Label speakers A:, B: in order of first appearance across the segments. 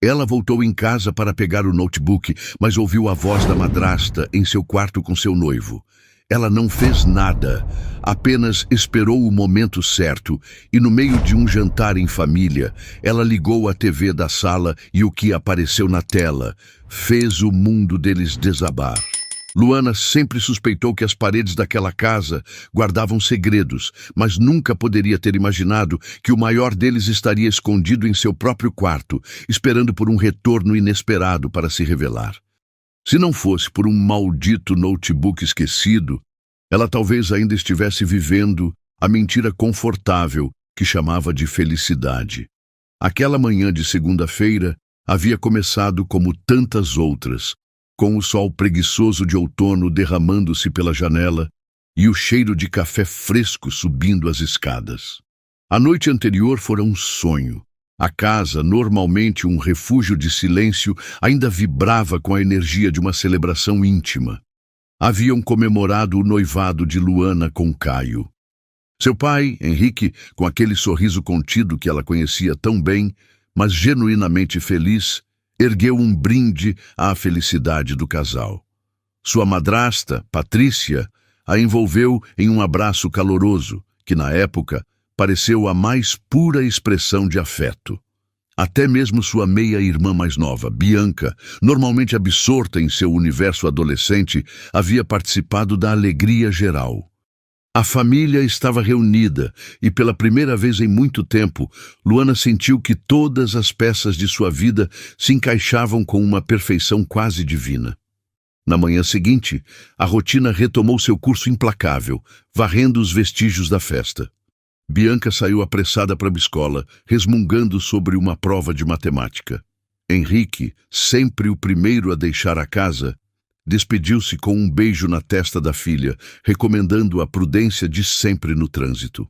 A: Ela voltou em casa para pegar o notebook, mas ouviu a voz da madrasta em seu quarto com seu noivo. Ela não fez nada, apenas esperou o momento certo e, no meio de um jantar em família, ela ligou a TV da sala e o que apareceu na tela fez o mundo deles desabar. Luana sempre suspeitou que as paredes daquela casa guardavam segredos, mas nunca poderia ter imaginado que o maior deles estaria escondido em seu próprio quarto, esperando por um retorno inesperado para se revelar. Se não fosse por um maldito notebook esquecido, ela talvez ainda estivesse vivendo a mentira confortável que chamava de felicidade. Aquela manhã de segunda-feira havia começado como tantas outras, com o sol preguiçoso de outono derramando-se pela janela e o cheiro de café fresco subindo as escadas. A noite anterior fora um sonho. A casa, normalmente um refúgio de silêncio, ainda vibrava com a energia de uma celebração íntima. Haviam comemorado o noivado de Luana com Caio. Seu pai, Henrique, com aquele sorriso contido que ela conhecia tão bem, mas genuinamente feliz, ergueu um brinde à felicidade do casal. Sua madrasta, Patrícia, a envolveu em um abraço caloroso, que na época pareceu a mais pura expressão de afeto. Até mesmo sua meia-irmã mais nova, Bianca, normalmente absorta em seu universo adolescente, havia participado da alegria geral. A família estava reunida e, pela primeira vez em muito tempo, Luana sentiu que todas as peças de sua vida se encaixavam com uma perfeição quase divina. Na manhã seguinte, a rotina retomou seu curso implacável, varrendo os vestígios da festa. Bianca saiu apressada para a escola, resmungando sobre uma prova de matemática. Henrique, sempre o primeiro a deixar a casa, despediu-se com um beijo na testa da filha, recomendando a prudência de sempre no trânsito.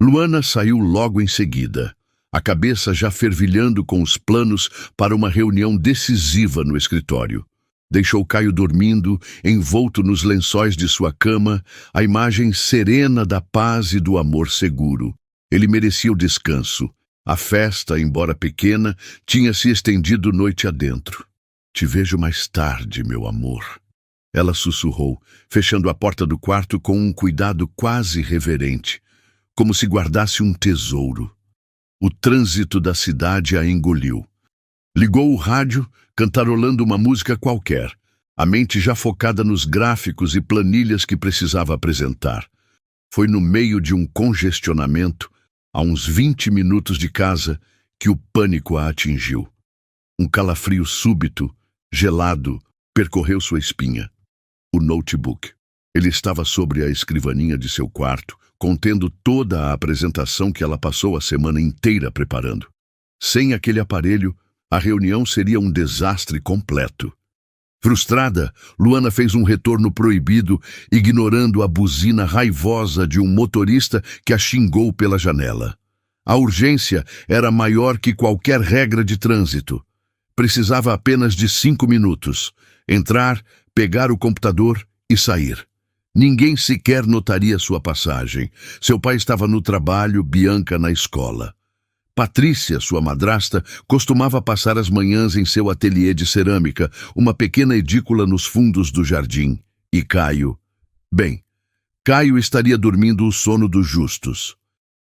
A: Luana saiu logo em seguida, a cabeça já fervilhando com os planos para uma reunião decisiva no escritório. Deixou Caio dormindo, envolto nos lençóis de sua cama, a imagem serena da paz e do amor seguro. Ele merecia o descanso. A festa, embora pequena, tinha se estendido noite adentro. "Te vejo mais tarde, meu amor." Ela sussurrou, fechando a porta do quarto com um cuidado quase reverente, como se guardasse um tesouro. O trânsito da cidade a engoliu. Ligou o rádio, cantarolando uma música qualquer, a mente já focada nos gráficos e planilhas que precisava apresentar. Foi no meio de um congestionamento, a uns 20 minutos de casa, que o pânico a atingiu. Um calafrio súbito, gelado, percorreu sua espinha. O notebook. Ele estava sobre a escrivaninha de seu quarto, contendo toda a apresentação que ela passou a semana inteira preparando. Sem aquele aparelho, a reunião seria um desastre completo. Frustrada, Luana fez um retorno proibido, ignorando a buzina raivosa de um motorista que a xingou pela janela. A urgência era maior que qualquer regra de trânsito. Precisava apenas de 5 minutos. Entrar, pegar o computador e sair. Ninguém sequer notaria sua passagem. Seu pai estava no trabalho, Bianca na escola. Patrícia, sua madrasta, costumava passar as manhãs em seu ateliê de cerâmica, uma pequena edícula nos fundos do jardim. E Caio? Bem, Caio estaria dormindo o sono dos justos.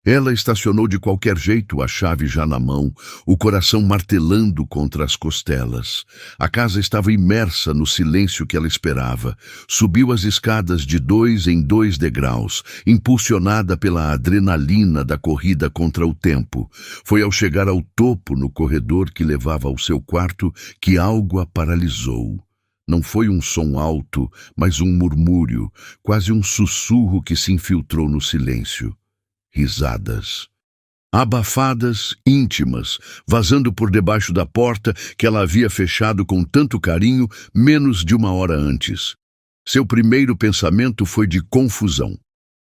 A: Ela estacionou de qualquer jeito, a chave já na mão, o coração martelando contra as costelas. A casa estava imersa no silêncio que ela esperava. Subiu as escadas de 2 em 2 degraus, impulsionada pela adrenalina da corrida contra o tempo. Foi ao chegar ao topo no corredor que levava ao seu quarto que algo a paralisou. Não foi um som alto, mas um murmúrio, quase um sussurro que se infiltrou no silêncio. Risadas. Abafadas, íntimas, vazando por debaixo da porta que ela havia fechado com tanto carinho menos de 1 hora antes. Seu primeiro pensamento foi de confusão.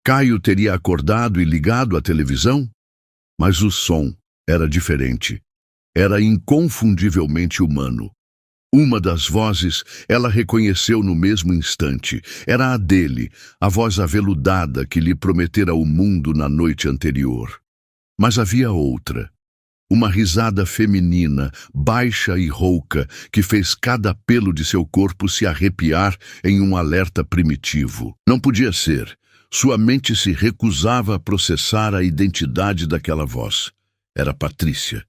A: Caio teria acordado e ligado a televisão? Mas o som era diferente. Era inconfundivelmente humano. Uma das vozes ela reconheceu no mesmo instante. Era a dele, a voz aveludada que lhe prometera o mundo na noite anterior. Mas havia outra. Uma risada feminina, baixa e rouca, que fez cada pelo de seu corpo se arrepiar em um alerta primitivo. Não podia ser. Sua mente se recusava a processar a identidade daquela voz. Era Patrícia.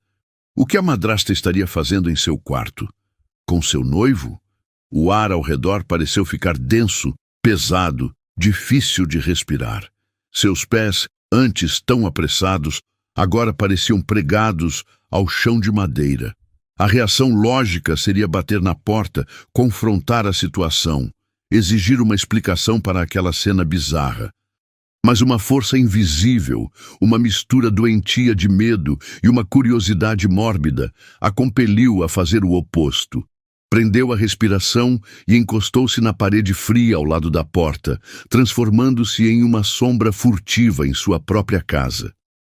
A: O que a madrasta estaria fazendo em seu quarto? Com seu noivo? O ar ao redor pareceu ficar denso, pesado, difícil de respirar. Seus pés, antes tão apressados, agora pareciam pregados ao chão de madeira. A reação lógica seria bater na porta, confrontar a situação, exigir uma explicação para aquela cena bizarra. Mas uma força invisível, uma mistura doentia de medo e uma curiosidade mórbida, a compeliu a fazer o oposto. Prendeu a respiração e encostou-se na parede fria ao lado da porta, transformando-se em uma sombra furtiva em sua própria casa.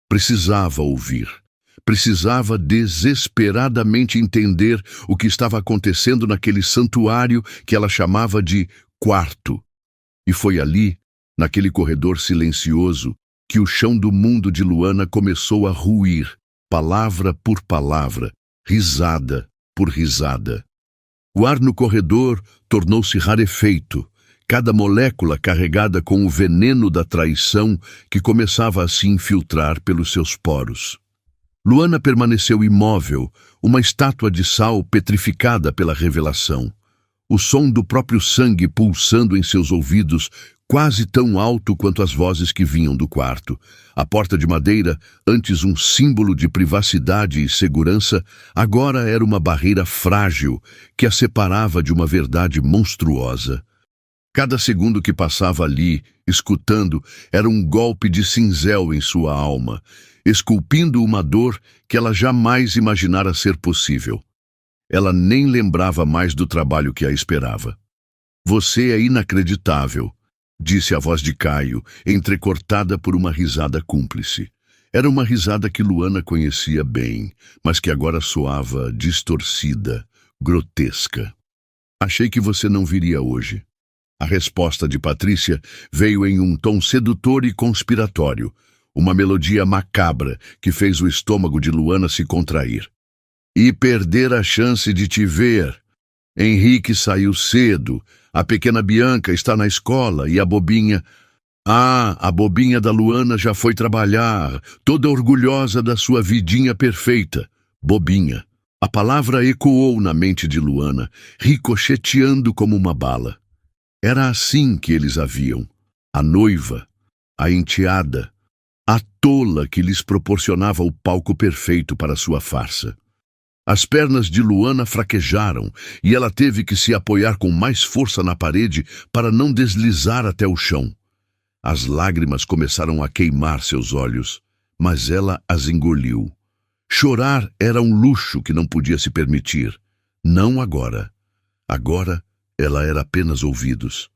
A: Precisava ouvir. Precisava desesperadamente entender o que estava acontecendo naquele santuário que ela chamava de quarto. E foi ali, naquele corredor silencioso, que o chão do mundo de Luana começou a ruir, palavra por palavra, risada por risada. O ar no corredor tornou-se rarefeito, cada molécula carregada com o veneno da traição que começava a se infiltrar pelos seus poros. Luana permaneceu imóvel, uma estátua de sal petrificada pela revelação. O som do próprio sangue pulsando em seus ouvidos, quase tão alto quanto as vozes que vinham do quarto. A porta de madeira, antes um símbolo de privacidade e segurança, agora era uma barreira frágil que a separava de uma verdade monstruosa. Cada segundo que passava ali, escutando, era um golpe de cinzel em sua alma, esculpindo uma dor que ela jamais imaginara ser possível. Ela nem lembrava mais do trabalho que a esperava. "Você é inacreditável", disse a voz de Caio, entrecortada por uma risada cúmplice. Era uma risada que Luana conhecia bem, mas que agora soava distorcida, grotesca. "Achei que você não viria hoje." A resposta de Patrícia veio em um tom sedutor e conspiratório, uma melodia macabra que fez o estômago de Luana se contrair. "E perder a chance de te ver. Henrique saiu cedo, a pequena Bianca está na escola e a bobinha... Ah, a bobinha da Luana já foi trabalhar, toda orgulhosa da sua vidinha perfeita. Bobinha." A palavra ecoou na mente de Luana, ricocheteando como uma bala. Era assim que eles a viam. A noiva, a enteada, a tola que lhes proporcionava o palco perfeito para sua farsa. As pernas de Luana fraquejaram e ela teve que se apoiar com mais força na parede para não deslizar até o chão. As lágrimas começaram a queimar seus olhos, mas ela as engoliu. Chorar era um luxo que não podia se permitir. Não agora. Agora, ela era apenas ouvidos.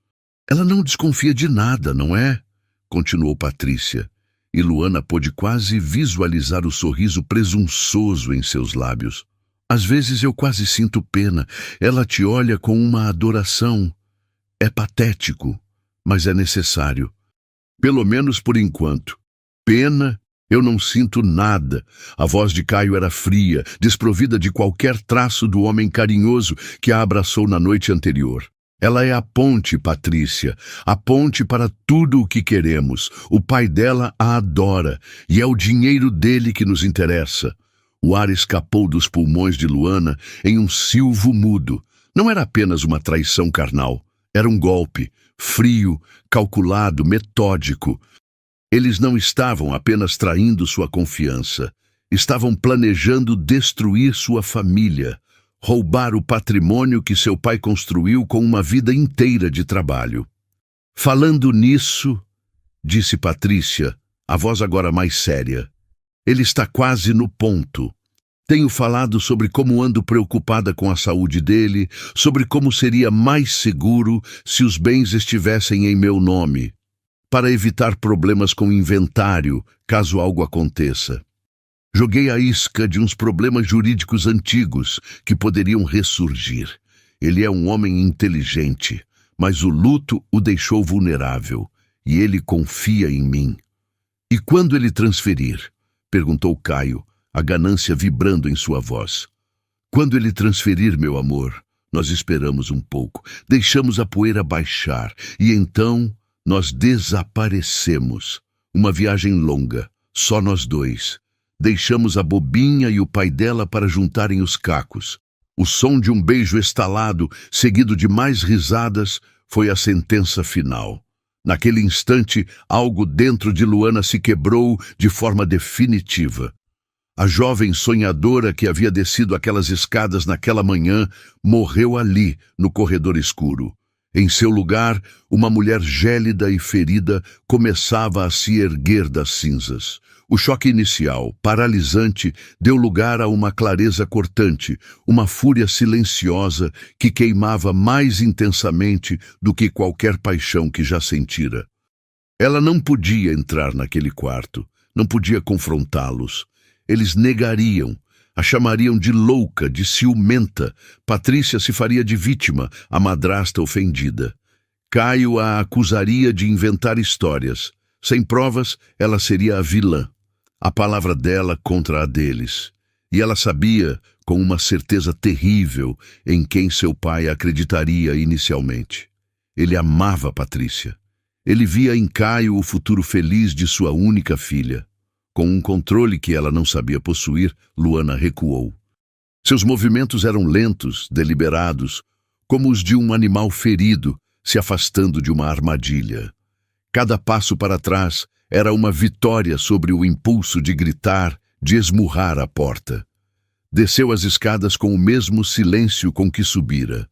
A: "Ela não desconfia de nada, não é?" continuou Patrícia, e Luana pôde quase visualizar o sorriso presunçoso em seus lábios. "Às vezes eu quase sinto pena. Ela te olha com uma adoração. É patético, mas é necessário. Pelo menos por enquanto. Pena, eu não sinto nada." A voz de Caio era fria, desprovida de qualquer traço do homem carinhoso que a abraçou na noite anterior. "Ela é a ponte, Patrícia, a ponte para tudo o que queremos. O pai dela a adora, e é o dinheiro dele que nos interessa." O ar escapou dos pulmões de Luana em um silvo mudo. Não era apenas uma traição carnal. Era um golpe, frio, calculado, metódico. Eles não estavam apenas traindo sua confiança. Estavam planejando destruir sua família, roubar o patrimônio que seu pai construiu com uma vida inteira de trabalho. "Falando nisso", disse Patrícia, a voz agora mais séria, "ele está quase no ponto. Tenho falado sobre como ando preocupada com a saúde dele, sobre como seria mais seguro se os bens estivessem em meu nome, para evitar problemas com inventário, caso algo aconteça. Joguei a isca de uns problemas jurídicos antigos que poderiam ressurgir. Ele é um homem inteligente, mas o luto o deixou vulnerável, e ele confia em mim." "E quando ele transferir?" perguntou Caio, a ganância vibrando em sua voz. Quando ele transferir, meu amor, nós esperamos um pouco, deixamos a poeira baixar e então nós desaparecemos. Uma viagem longa, só nós dois. Deixamos a bobinha e o pai dela para juntarem os cacos. O som de um beijo estalado, seguido de mais risadas, foi a sentença final. Naquele instante, algo dentro de Luana se quebrou de forma definitiva. A jovem sonhadora que havia descido aquelas escadas naquela manhã morreu ali, no corredor escuro. Em seu lugar, uma mulher gélida e ferida começava a se erguer das cinzas. O choque inicial, paralisante, deu lugar a uma clareza cortante, uma fúria silenciosa que queimava mais intensamente do que qualquer paixão que já sentira. Ela não podia entrar naquele quarto, não podia confrontá-los. Eles negariam, a chamariam de louca, de ciumenta. Patrícia se faria de vítima, a madrasta ofendida. Caio a acusaria de inventar histórias. Sem provas, ela seria a vilã. A palavra dela contra a deles. E ela sabia, com uma certeza terrível, em quem seu pai acreditaria inicialmente. Ele amava Patrícia. Ele via em Caio o futuro feliz de sua única filha. Com um controle que ela não sabia possuir, Luana recuou. Seus movimentos eram lentos, deliberados, como os de um animal ferido, se afastando de uma armadilha. Cada passo para trás era uma vitória sobre o impulso de gritar, de esmurrar a porta. Desceu as escadas com o mesmo silêncio com que subira.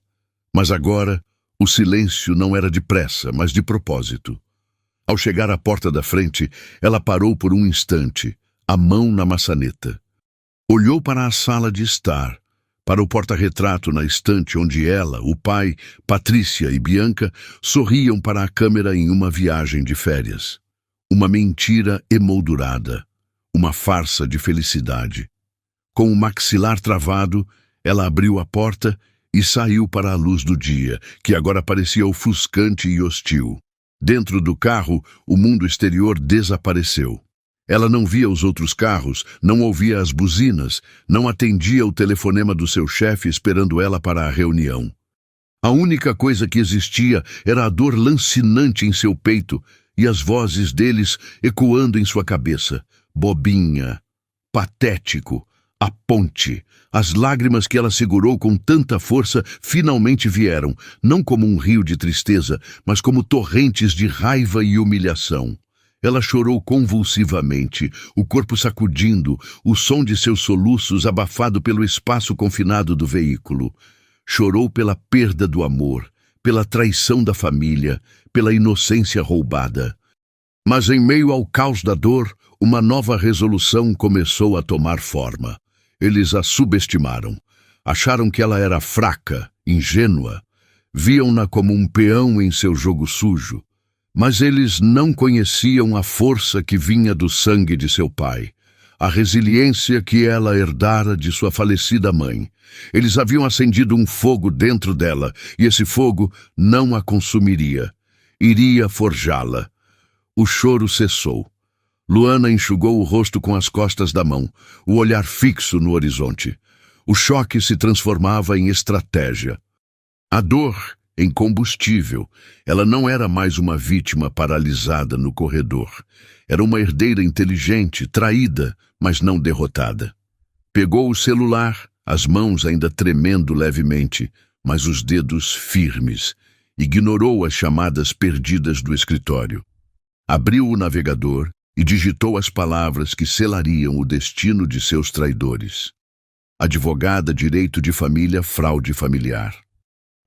A: Mas agora, o silêncio não era de pressa, mas de propósito. Ao chegar à porta da frente, ela parou por um instante, a mão na maçaneta. Olhou para a sala de estar, para o porta-retrato na estante onde ela, o pai, Patrícia e Bianca sorriam para a câmera em uma viagem de férias. Uma mentira emoldurada, uma farsa de felicidade. Com o maxilar travado, ela abriu a porta e saiu para a luz do dia, que agora parecia ofuscante e hostil. Dentro do carro, o mundo exterior desapareceu. Ela não via os outros carros, não ouvia as buzinas, não atendia o telefonema do seu chefe esperando ela para a reunião. A única coisa que existia era a dor lancinante em seu peito e as vozes deles ecoando em sua cabeça. Bobinha, patético, a ponte. As lágrimas que ela segurou com tanta força finalmente vieram, não como um rio de tristeza, mas como torrentes de raiva e humilhação. Ela chorou convulsivamente, o corpo sacudindo, o som de seus soluços abafado pelo espaço confinado do veículo. Chorou pela perda do amor, pela traição da família, pela inocência roubada. Mas em meio ao caos da dor, uma nova resolução começou a tomar forma. Eles a subestimaram. Acharam que ela era fraca, ingênua. Viam-na como um peão em seu jogo sujo. Mas eles não conheciam a força que vinha do sangue de seu pai, a resiliência que ela herdara de sua falecida mãe. Eles haviam acendido um fogo dentro dela, e esse fogo não a consumiria. Iria forjá-la. O choro cessou. Luana enxugou o rosto com as costas da mão, o olhar fixo no horizonte. O choque se transformava em estratégia. A dor em combustível. Ela não era mais uma vítima paralisada no corredor. Era uma herdeira inteligente, traída, mas não derrotada. Pegou o celular, as mãos ainda tremendo levemente, mas os dedos firmes. Ignorou as chamadas perdidas do escritório. Abriu o navegador e digitou as palavras que selariam o destino de seus traidores. Advogada, direito de família, fraude familiar.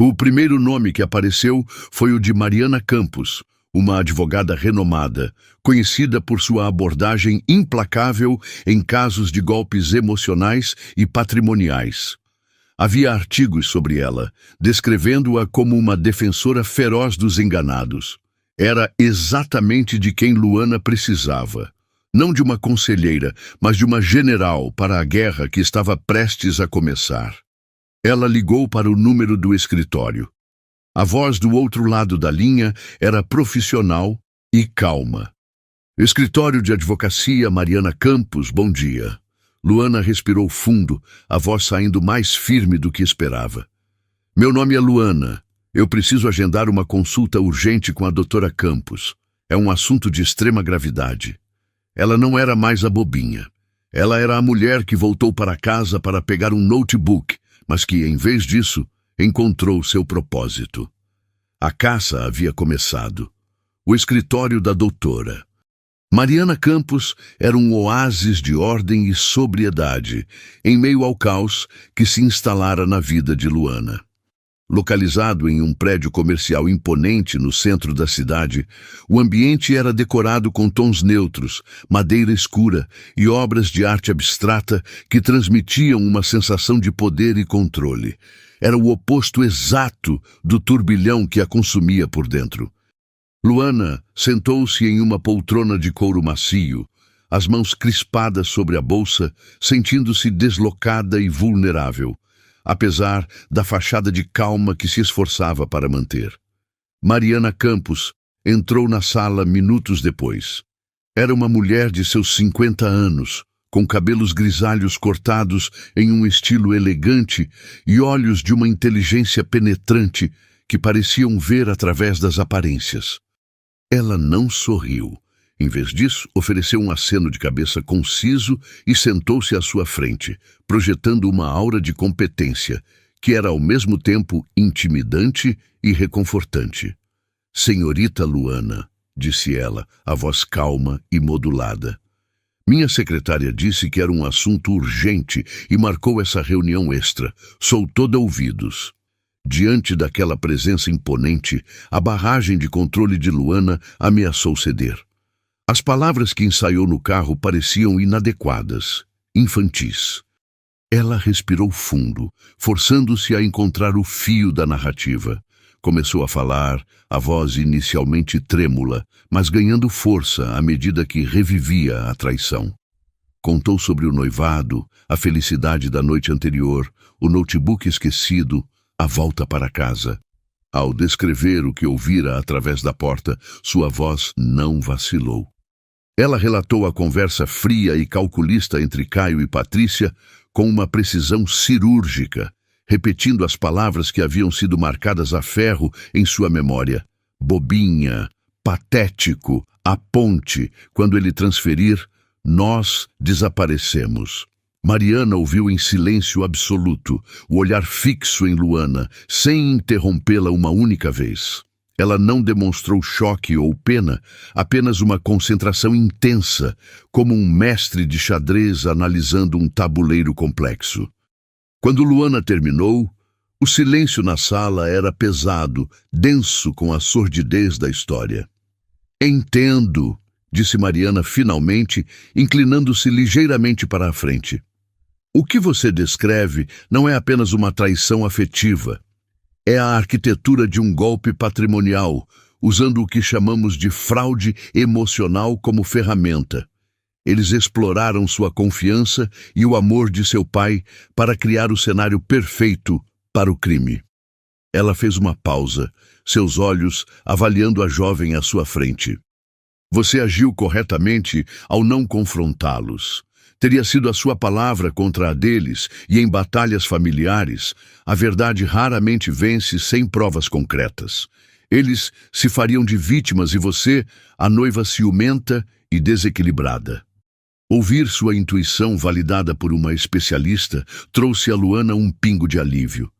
A: O primeiro nome que apareceu foi o de Mariana Campos, uma advogada renomada, conhecida por sua abordagem implacável em casos de golpes emocionais e patrimoniais. Havia artigos sobre ela, descrevendo-a como uma defensora feroz dos enganados. Era exatamente de quem Luana precisava. Não de uma conselheira, mas de uma general para a guerra que estava prestes a começar. Ela ligou para o número do escritório. A voz do outro lado da linha era profissional e calma. Escritório de Advocacia Mariana Campos, bom dia. Luana respirou fundo, a voz saindo mais firme do que esperava. Meu nome é Luana. Eu preciso agendar uma consulta urgente com a doutora Campos. É um assunto de extrema gravidade. Ela não era mais a bobinha. Ela era a mulher que voltou para casa para pegar um notebook, mas que, em vez disso, encontrou seu propósito. A caça havia começado. O escritório da doutora. Mariana Campos era um oásis de ordem e sobriedade, em meio ao caos que se instalara na vida de Luana. Localizado em um prédio comercial imponente no centro da cidade, o ambiente era decorado com tons neutros, madeira escura e obras de arte abstrata que transmitiam uma sensação de poder e controle. Era o oposto exato do turbilhão que a consumia por dentro. Luana sentou-se em uma poltrona de couro macio, as mãos crispadas sobre a bolsa, sentindo-se deslocada e vulnerável, apesar da fachada de calma que se esforçava para manter. Mariana Campos entrou na sala minutos depois. Era uma mulher de seus 50 anos, com cabelos grisalhos cortados em um estilo elegante e olhos de uma inteligência penetrante que pareciam ver através das aparências. Ela não sorriu. Em vez disso, ofereceu um aceno de cabeça conciso e sentou-se à sua frente, projetando uma aura de competência, que era ao mesmo tempo intimidante e reconfortante. Senhorita Luana, disse ela, a voz calma e modulada. Minha secretária disse que era um assunto urgente e marcou essa reunião extra. Sou toda ouvidos. Diante daquela presença imponente, a barragem de controle de Luana ameaçou ceder. As palavras que ensaiou no carro pareciam inadequadas, infantis. Ela respirou fundo, forçando-se a encontrar o fio da narrativa. Começou a falar, a voz inicialmente trêmula, mas ganhando força à medida que revivia a traição. Contou sobre o noivado, a felicidade da noite anterior, o notebook esquecido, a volta para casa. Ao descrever o que ouvira através da porta, sua voz não vacilou. Ela relatou a conversa fria e calculista entre Caio e Patrícia com uma precisão cirúrgica, repetindo as palavras que haviam sido marcadas a ferro em sua memória. Bobinha, patético, a ponte, quando ele transferir, nós desaparecemos. Mariana ouviu em silêncio absoluto, o olhar fixo em Luana, sem interrompê-la uma única vez. Ela não demonstrou choque ou pena, apenas uma concentração intensa, como um mestre de xadrez analisando um tabuleiro complexo. Quando Luana terminou, o silêncio na sala era pesado, denso com a sordidez da história. Entendo, disse Mariana finalmente, inclinando-se ligeiramente para a frente. O que você descreve não é apenas uma traição afetiva. É a arquitetura de um golpe patrimonial, usando o que chamamos de fraude emocional como ferramenta. Eles exploraram sua confiança e o amor de seu pai para criar o cenário perfeito para o crime. Ela fez uma pausa, seus olhos avaliando a jovem à sua frente. Você agiu corretamente ao não confrontá-los. Teria sido a sua palavra contra a deles, e em batalhas familiares, a verdade raramente vence sem provas concretas. Eles se fariam de vítimas e você, a noiva ciumenta e desequilibrada. Ouvir sua intuição validada por uma especialista trouxe a Luana um pingo de alívio.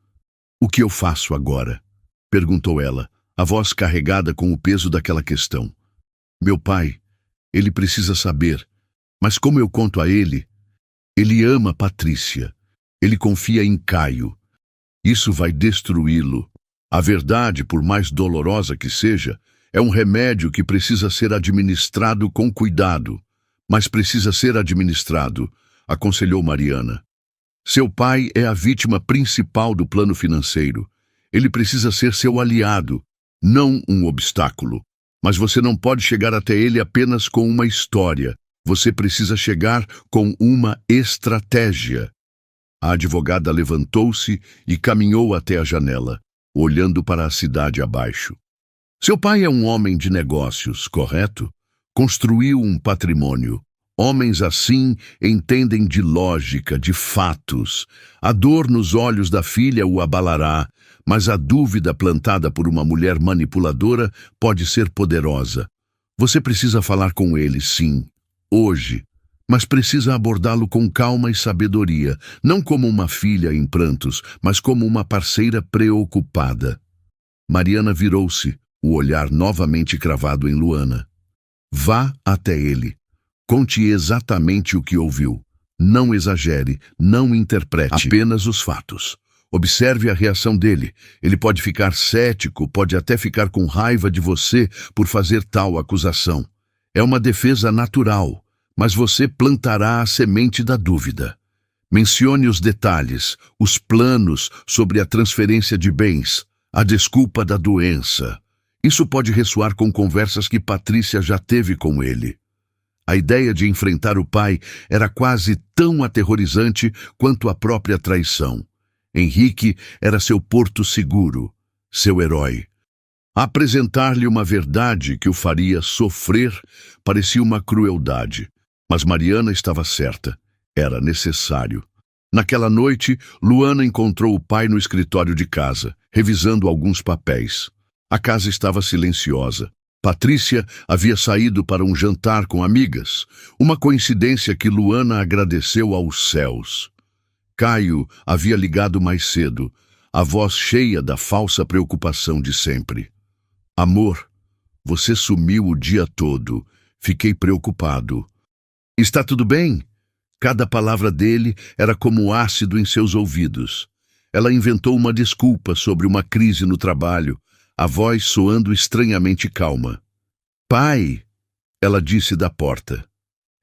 A: O que eu faço agora? Perguntou ela, a voz carregada com o peso daquela questão. Meu pai, ele precisa saber. Mas como eu conto a ele, ele ama Patrícia. Ele confia em Caio. Isso vai destruí-lo. A verdade, por mais dolorosa que seja, é um remédio que precisa ser administrado com cuidado. Mas precisa ser administrado, aconselhou Mariana. Seu pai é a vítima principal do plano financeiro. Ele precisa ser seu aliado, não um obstáculo. Mas você não pode chegar até ele apenas com uma história. Você precisa chegar com uma estratégia. A advogada levantou-se e caminhou até a janela, olhando para a cidade abaixo. Seu pai é um homem de negócios, correto? Construiu um patrimônio. Homens assim entendem de lógica, de fatos. A dor nos olhos da filha o abalará, mas a dúvida plantada por uma mulher manipuladora pode ser poderosa. Você precisa falar com ele, sim, hoje, mas precisa abordá-lo com calma e sabedoria, não como uma filha em prantos, mas como uma parceira preocupada. Mariana virou-se, o olhar novamente cravado em Luana. Vá até ele. Conte exatamente o que ouviu. Não exagere, não interprete. Apenas os fatos. Observe a reação dele. Ele pode ficar cético, pode até ficar com raiva de você por fazer tal acusação. É uma defesa natural, mas você plantará a semente da dúvida. Mencione os detalhes, os planos sobre a transferência de bens, a desculpa da doença. Isso pode ressoar com conversas que Patrícia já teve com ele. A ideia de enfrentar o pai era quase tão aterrorizante quanto a própria traição. Henrique era seu porto seguro, seu herói. Apresentar-lhe uma verdade que o faria sofrer parecia uma crueldade, mas Mariana estava certa. Era necessário. Naquela noite, Luana encontrou o pai no escritório de casa, revisando alguns papéis. A casa estava silenciosa. Patrícia havia saído para um jantar com amigas, uma coincidência que Luana agradeceu aos céus. Caio havia ligado mais cedo, a voz cheia da falsa preocupação de sempre. Amor, você sumiu o dia todo. Fiquei preocupado. Está tudo bem? Cada palavra dele era como ácido em seus ouvidos. Ela inventou uma desculpa sobre uma crise no trabalho, a voz soando estranhamente calma. Pai, ela disse da porta.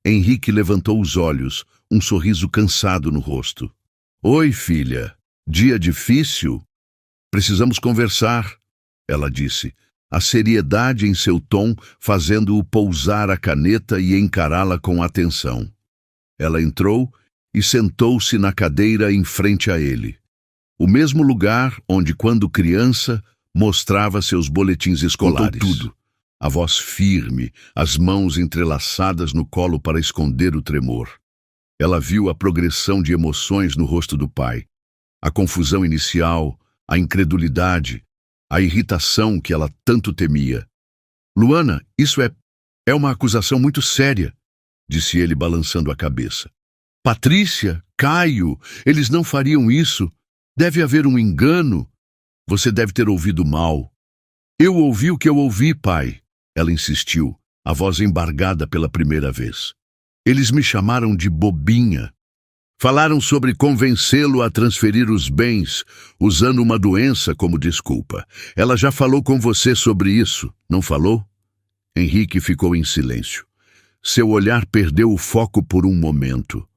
A: Henrique levantou os olhos, um sorriso cansado no rosto. Oi, filha. Dia difícil? Precisamos conversar, ela disse, a seriedade em seu tom fazendo-o pousar a caneta e encará-la com atenção. Ela entrou e sentou-se na cadeira em frente a ele. O mesmo lugar onde, quando criança, mostrava seus boletins escolares. Contou tudo. A voz firme, as mãos entrelaçadas no colo para esconder o tremor. Ela viu a progressão de emoções no rosto do pai. A confusão inicial, a incredulidade, a irritação que ela tanto temia. Luana, isso é uma acusação muito séria, disse ele balançando a cabeça. Patrícia, Caio, eles não fariam isso. Deve haver um engano. Você deve ter ouvido mal. Eu ouvi o que eu ouvi, pai, ela insistiu, a voz embargada pela primeira vez. Eles me chamaram de bobinha. Falaram sobre convencê-lo a transferir os bens, usando uma doença como desculpa. Ela já falou com você sobre isso, não falou? Henrique ficou em silêncio. Seu olhar perdeu o foco por um momento.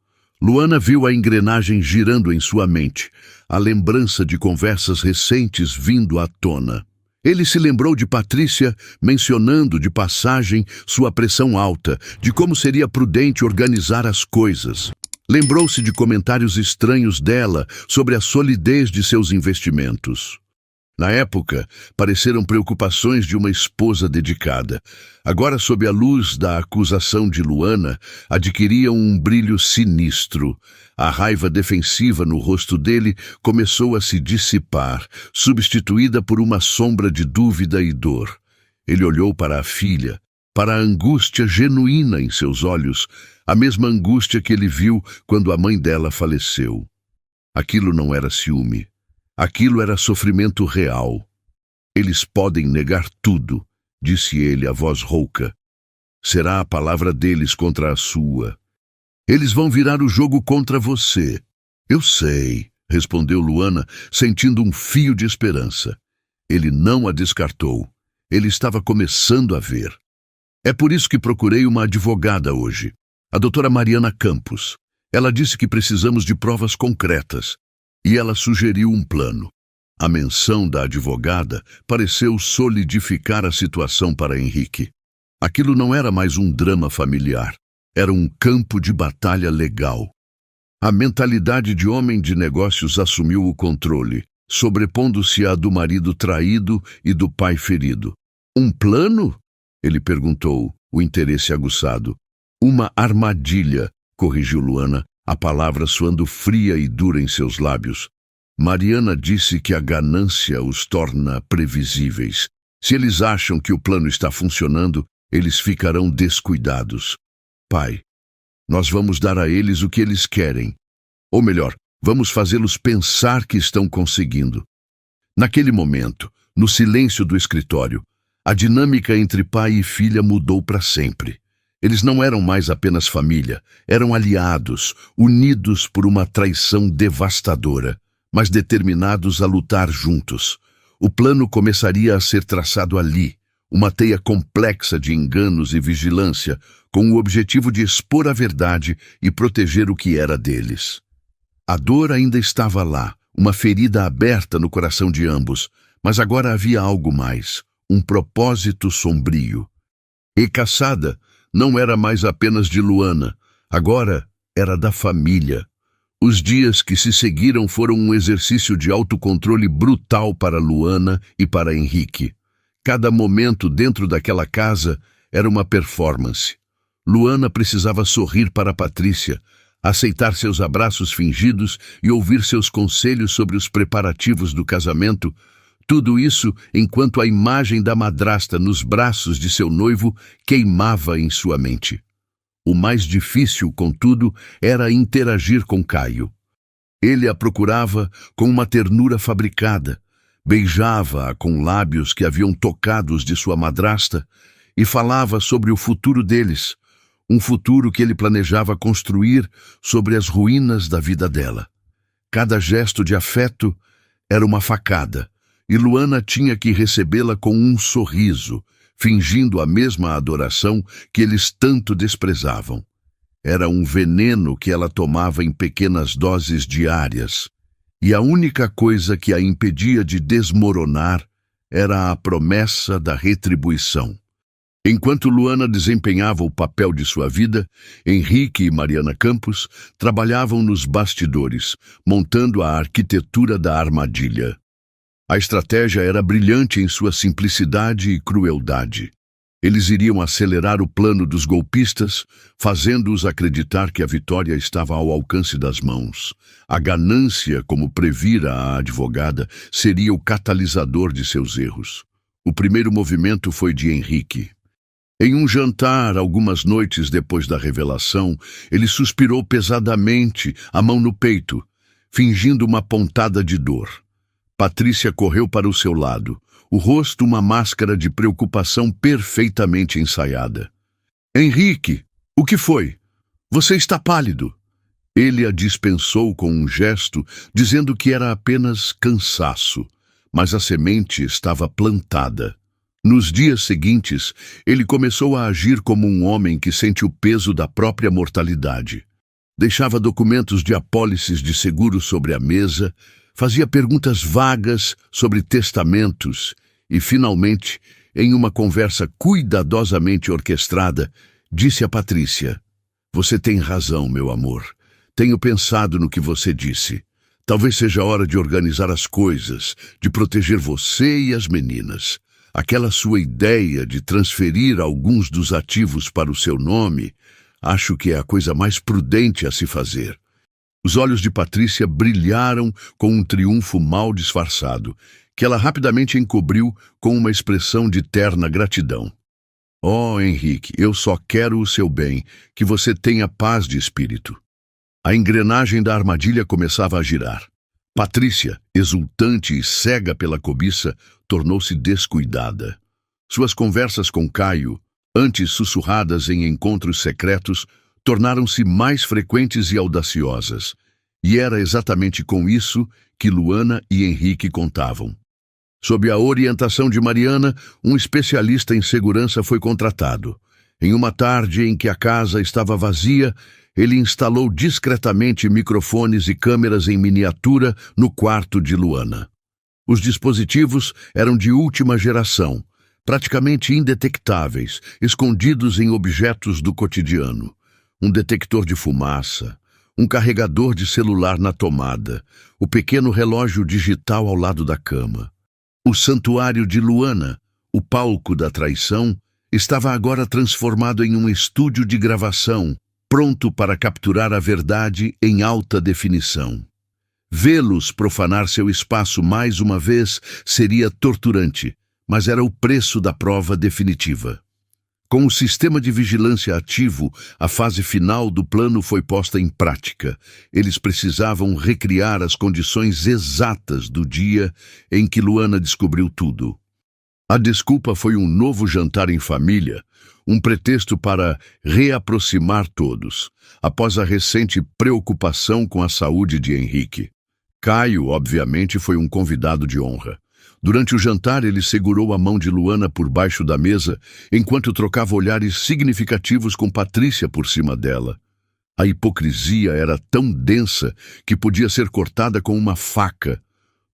A: Luana viu a engrenagem girando em sua mente, a lembrança de conversas recentes vindo à tona. Ele se lembrou de Patrícia mencionando de passagem sua pressão alta, de como seria prudente organizar as coisas. Lembrou-se de comentários estranhos dela sobre a solidez de seus investimentos. Na época, pareceram preocupações de uma esposa dedicada. Agora, sob a luz da acusação de Luana, adquiriam um brilho sinistro. A raiva defensiva no rosto dele começou a se dissipar, substituída por uma sombra de dúvida e dor. Ele olhou para a filha, para a angústia genuína em seus olhos, a mesma angústia que ele viu quando a mãe dela faleceu. Aquilo não era ciúme. Aquilo era sofrimento real. Eles podem negar tudo, disse ele, a voz rouca. Será a palavra deles contra a sua. Eles vão virar o jogo contra você. Eu sei, respondeu Luana, sentindo um fio de esperança. Ele não a descartou. Ele estava começando a ver. É por isso que procurei uma advogada hoje, a doutora Mariana Campos. Ela disse que precisamos de provas concretas. E ela sugeriu um plano. A menção da advogada pareceu solidificar a situação para Henrique. Aquilo não era mais um drama familiar. Era um campo de batalha legal. A mentalidade de homem de negócios assumiu o controle, sobrepondo-se à do marido traído e do pai ferido. Um plano? Ele perguntou, o interesse aguçado. Uma armadilha, corrigiu Luana, a palavra soando fria e dura em seus lábios. Mariana disse que a ganância os torna previsíveis. Se eles acham que o plano está funcionando, eles ficarão descuidados. Pai, nós vamos dar a eles o que eles querem. Ou melhor, vamos fazê-los pensar que estão conseguindo. Naquele momento, no silêncio do escritório, a dinâmica entre pai e filha mudou para sempre. Eles não eram mais apenas família, eram aliados, unidos por uma traição devastadora, mas determinados a lutar juntos. O plano começaria a ser traçado ali, uma teia complexa de enganos e vigilância, com o objetivo de expor a verdade e proteger o que era deles. A dor ainda estava lá, uma ferida aberta no coração de ambos, mas agora havia algo mais, um propósito sombrio. E Caçada não era mais apenas de Luana, agora era da família. Os dias que se seguiram foram um exercício de autocontrole brutal para Luana e para Henrique. Cada momento dentro daquela casa era uma performance. Luana precisava sorrir para Patrícia, aceitar seus abraços fingidos e ouvir seus conselhos sobre os preparativos do casamento, tudo isso enquanto a imagem da madrasta nos braços de seu noivo queimava em sua mente. O mais difícil, contudo, era interagir com Caio. Ele a procurava com uma ternura fabricada, beijava-a com lábios que haviam tocado os de sua madrasta e falava sobre o futuro deles, um futuro que ele planejava construir sobre as ruínas da vida dela. Cada gesto de afeto era uma facada, e Luana tinha que recebê-la com um sorriso, fingindo a mesma adoração que eles tanto desprezavam. Era um veneno que ela tomava em pequenas doses diárias, e a única coisa que a impedia de desmoronar era a promessa da retribuição. Enquanto Luana desempenhava o papel de sua vida, Henrique e Mariana Campos trabalhavam nos bastidores, montando a arquitetura da armadilha. A estratégia era brilhante em sua simplicidade e crueldade. Eles iriam acelerar o plano dos golpistas, fazendo-os acreditar que a vitória estava ao alcance das mãos. A ganância, como previra a advogada, seria o catalisador de seus erros. O primeiro movimento foi de Henrique. Em um jantar, algumas noites depois da revelação, ele suspirou pesadamente, a mão no peito, fingindo uma pontada de dor. Patrícia correu para o seu lado, o rosto uma máscara de preocupação perfeitamente ensaiada. Henrique, o que foi? Você está pálido. Ele a dispensou com um gesto, dizendo que era apenas cansaço, mas a semente estava plantada. Nos dias seguintes, ele começou a agir como um homem que sente o peso da própria mortalidade. Deixava documentos de apólices de seguro sobre a mesa, fazia perguntas vagas sobre testamentos e, finalmente, em uma conversa cuidadosamente orquestrada, disse a Patrícia: "Você tem razão, meu amor. Tenho pensado no que você disse. Talvez seja hora de organizar as coisas, de proteger você e as meninas. Aquela sua ideia de transferir alguns dos ativos para o seu nome, acho que é a coisa mais prudente a se fazer." Os olhos de Patrícia brilharam com um triunfo mal disfarçado, que ela rapidamente encobriu com uma expressão de terna gratidão. "Oh, Henrique, eu só quero o seu bem, que você tenha paz de espírito." A engrenagem da armadilha começava a girar. Patrícia, exultante e cega pela cobiça, tornou-se descuidada. Suas conversas com Caio, antes sussurradas em encontros secretos, tornaram-se mais frequentes e audaciosas, e era exatamente com isso que Luana e Henrique contavam. Sob a orientação de Mariana, um especialista em segurança foi contratado. Em uma tarde em que a casa estava vazia, ele instalou discretamente microfones e câmeras em miniatura no quarto de Luana. Os dispositivos eram de última geração, praticamente indetectáveis, escondidos em objetos do cotidiano. Um detector de fumaça, um carregador de celular na tomada, o pequeno relógio digital ao lado da cama. O santuário de Luana, o palco da traição, estava agora transformado em um estúdio de gravação, pronto para capturar a verdade em alta definição. Vê-los profanar seu espaço mais uma vez seria torturante, mas era o preço da prova definitiva. Com o sistema de vigilância ativo, a fase final do plano foi posta em prática. Eles precisavam recriar as condições exatas do dia em que Luana descobriu tudo. A desculpa foi um novo jantar em família, um pretexto para reaproximar todos, após a recente preocupação com a saúde de Henrique. Caio, obviamente, foi um convidado de honra. Durante o jantar, ele segurou a mão de Luana por baixo da mesa, enquanto trocava olhares significativos com Patrícia por cima dela. A hipocrisia era tão densa que podia ser cortada com uma faca.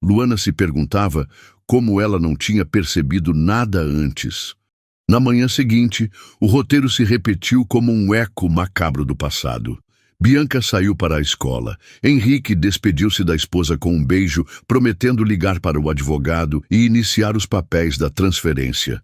A: Luana se perguntava como ela não tinha percebido nada antes. Na manhã seguinte, o roteiro se repetiu como um eco macabro do passado. Bianca saiu para a escola. Henrique despediu-se da esposa com um beijo, prometendo ligar para o advogado e iniciar os papéis da transferência.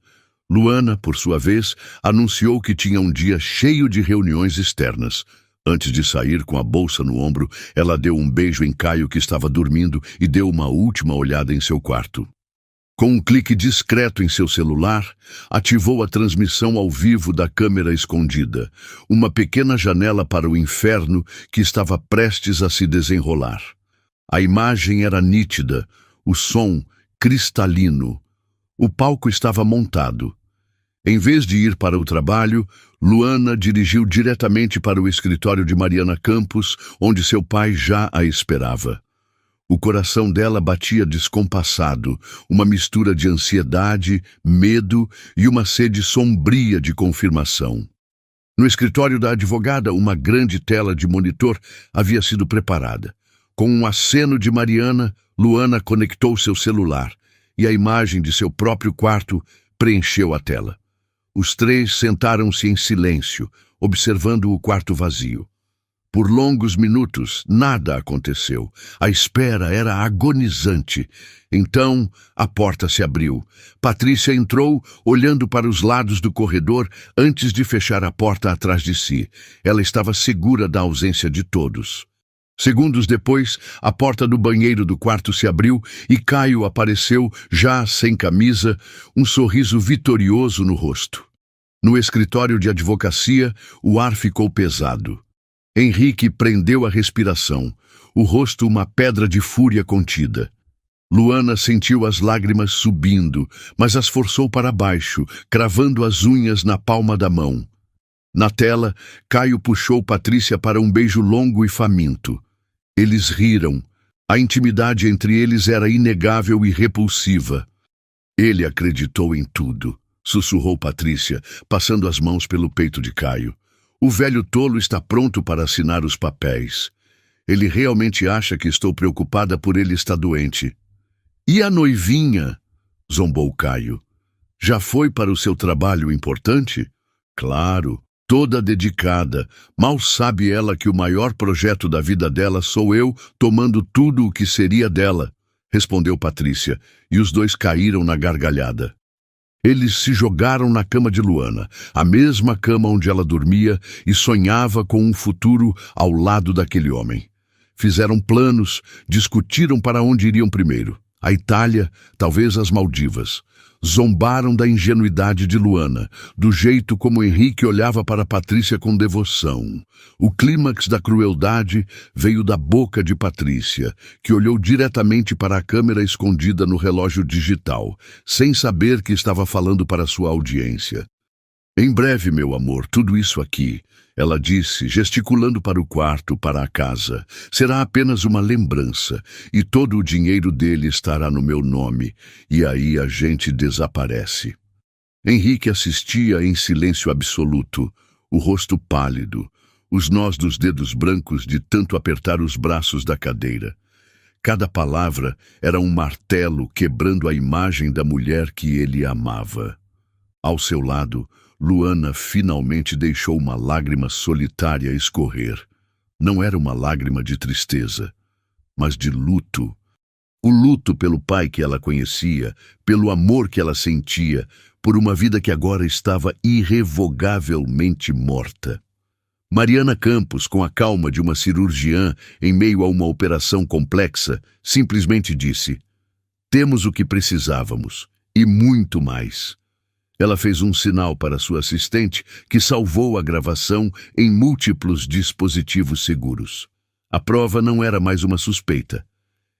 A: Luana, por sua vez, anunciou que tinha um dia cheio de reuniões externas. Antes de sair com a bolsa no ombro, ela deu um beijo em Caio, que estava dormindo, e deu uma última olhada em seu quarto. Com um clique discreto em seu celular, ativou a transmissão ao vivo da câmera escondida, uma pequena janela para o inferno que estava prestes a se desenrolar. A imagem era nítida, o som cristalino. O palco estava montado. Em vez de ir para o trabalho, Luana dirigiu diretamente para o escritório de Mariana Campos, onde seu pai já a esperava. O coração dela batia descompassado, uma mistura de ansiedade, medo e uma sede sombria de confirmação. No escritório da advogada, uma grande tela de monitor havia sido preparada. Com um aceno de Mariana, Luana conectou seu celular e a imagem de seu próprio quarto preencheu a tela. Os três sentaram-se em silêncio, observando o quarto vazio. Por longos minutos, nada aconteceu. A espera era agonizante. Então, a porta se abriu. Patrícia entrou, olhando para os lados do corredor antes de fechar a porta atrás de si. Ela estava segura da ausência de todos. Segundos depois, a porta do banheiro do quarto se abriu e Caio apareceu, já sem camisa, um sorriso vitorioso no rosto. No escritório de advocacia, o ar ficou pesado. Henrique prendeu a respiração, o rosto uma pedra de fúria contida. Luana sentiu as lágrimas subindo, mas as forçou para baixo, cravando as unhas na palma da mão. Na tela, Caio puxou Patrícia para um beijo longo e faminto. Eles riram. A intimidade entre eles era inegável e repulsiva. Ele acreditou em tudo, sussurrou Patrícia, passando as mãos pelo peito de Caio. O velho tolo está pronto para assinar os papéis. Ele realmente acha que estou preocupada por ele estar doente. E a noivinha? Zombou Caio. Já foi para o seu trabalho importante? Claro, toda dedicada. Mal sabe ela que o maior projeto da vida dela sou eu tomando tudo o que seria dela, respondeu Patrícia, e os dois caíram na gargalhada. Eles se jogaram na cama de Luana, a mesma cama onde ela dormia e sonhava com um futuro ao lado daquele homem. Fizeram planos, discutiram para onde iriam primeiro. A Itália, talvez as Maldivas. Zombaram da ingenuidade de Luana, do jeito como Henrique olhava para Patrícia com devoção. O clímax da crueldade veio da boca de Patrícia, que olhou diretamente para a câmera escondida no relógio digital, sem saber que estava falando para sua audiência. Em breve, meu amor, tudo isso aqui, ela disse, gesticulando para o quarto, para a casa, será apenas uma lembrança, e todo o dinheiro dele estará no meu nome, e aí a gente desaparece. Henrique assistia em silêncio absoluto, o rosto pálido, os nós dos dedos brancos de tanto apertar os braços da cadeira. Cada palavra era um martelo quebrando a imagem da mulher que ele amava. Ao seu lado, Luana finalmente deixou uma lágrima solitária escorrer. Não era uma lágrima de tristeza, mas de luto. O luto pelo pai que ela conhecia, pelo amor que ela sentia, por uma vida que agora estava irrevogavelmente morta. Mariana Campos, com a calma de uma cirurgiã em meio a uma operação complexa, simplesmente disse: "Temos o que precisávamos, e muito mais." Ela fez um sinal para sua assistente, que salvou a gravação em múltiplos dispositivos seguros. A prova não era mais uma suspeita.